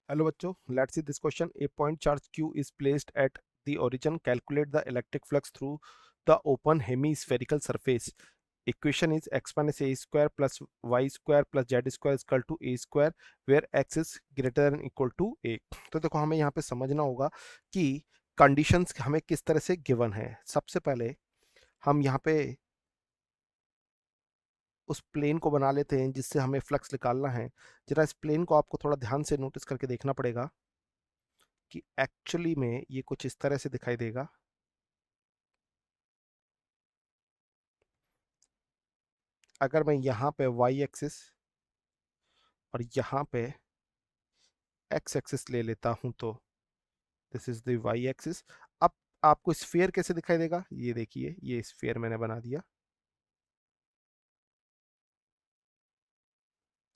Hello बच्चों, let's see this question. A point charge Q is placed at the origin. Calculate the electric flux through the open hemispherical surface. Equation is x minus a square plus y square plus z square is equal to a square where x is greater than equal to a. तो देखो हमें यहाँ पे समझना होगा कि conditions हमें किस तरह से गिवन है। सबसे पहले हम यहाँ पे उस प्लेन को बना लेते हैं जिससे हमें फ्लक्स निकालना है। जरा इस प्लेन को आपको थोड़ा ध्यान से नोटिस करके देखना पड़ेगा कि एक्चुअली में ये कुछ इस तरह से दिखाई देगा। अगर मैं यहाँ पे वाई एक्सिस और यहाँ पे एक्स एक्सिस ले लेता हूँ तो this is the Y axis. अब आपको स्फीयर कैसे दिखाई देगा, ये देखिए, ये स्फीयर मैंने बना दिया।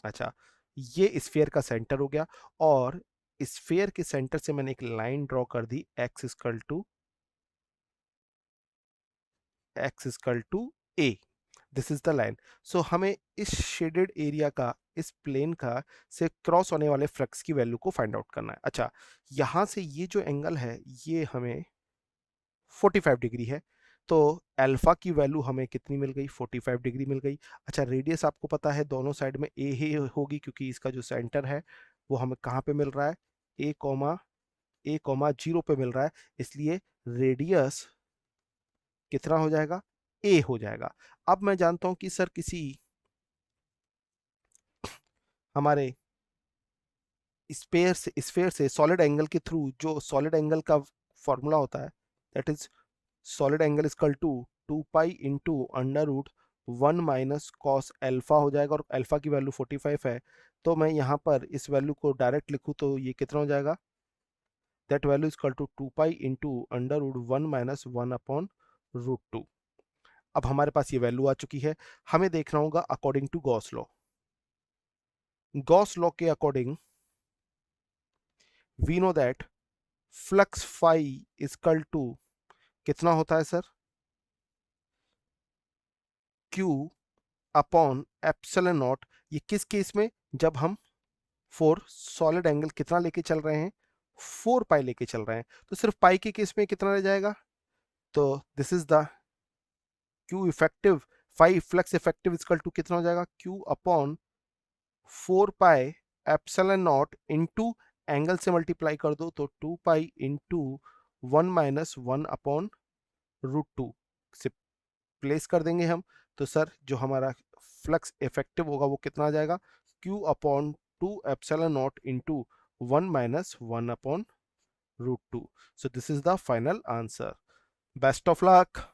अच्छा, ये स्फीयर का सेंटर हो गया और स्फीयर के सेंटर से मैंने एक लाइन ड्रॉ कर दी, X equal to A. This is the line. So हमें इस शेडेड एरिया का, इस प्लेन का से क्रॉस होने वाले फ्लक्स की वैल्यू को फाइंड आउट करना है। अच्छा, यहां से ये जो एंगल है ये हमें 45 डिग्री है, तो अल्फा की वैल्यू हमें कितनी मिल गई, 45 डिग्री मिल गई। अच्छा, रेडियस आपको पता है दोनों साइड में ए ही होगी क्योंकि इसका जो सेंटर है वो हमें कहाँ पे मिल रहा है, ए जीरो पे मिल रहा है, इसलिए रेडियस कितना हो जाएगा, ए हो जाएगा। अब मैं जानता हूं कि सर किसी हमारे स्फेयर से सॉलिड एंगल के थ्रू, जो सॉलिड एंगल का फॉर्मूला होता है, that is solid angle equal to 2 pi into under root 1 - cos alpha हो जाएगा, और अल्फा की वैल्यू 45 है। तो मैं यहाँ पर इस वैल्यू को डायरेक्ट लिखूँ तो ये कितना हो जाएगा, that value equal to 2 pi into under root 1 - 1 upon √2। अब हमारे पास ये वैल्यू आ चुकी है। हमें देखना होगा according to Gauss law. Gauss law के according we know that flux phi equal to कितना होता है sir, Q upon epsilon naught. ये किस केस में, जब हम फोर सॉलिड एंगल कितना लेके चल रहे हैं, 4 पाई लेके चल रहे हैं, तो सिर्फ पाई के केस में कितना रह जाएगा, तो this is the Q effective, phi flux effective equal to कितना हो जाएगा, Q upon 4 pi epsilon not into angle से मल्टीप्लाई कर दो तो 2 पाई इंटू 1 - 1 अपॉन √2 से प्लेस कर देंगे हम। तो सर जो हमारा फ्लक्स इफेक्टिव होगा वो कितना आ जाएगा, Q/2 epsilon not into 1 - 1 upon √2। So this is the final answer. Best of luck.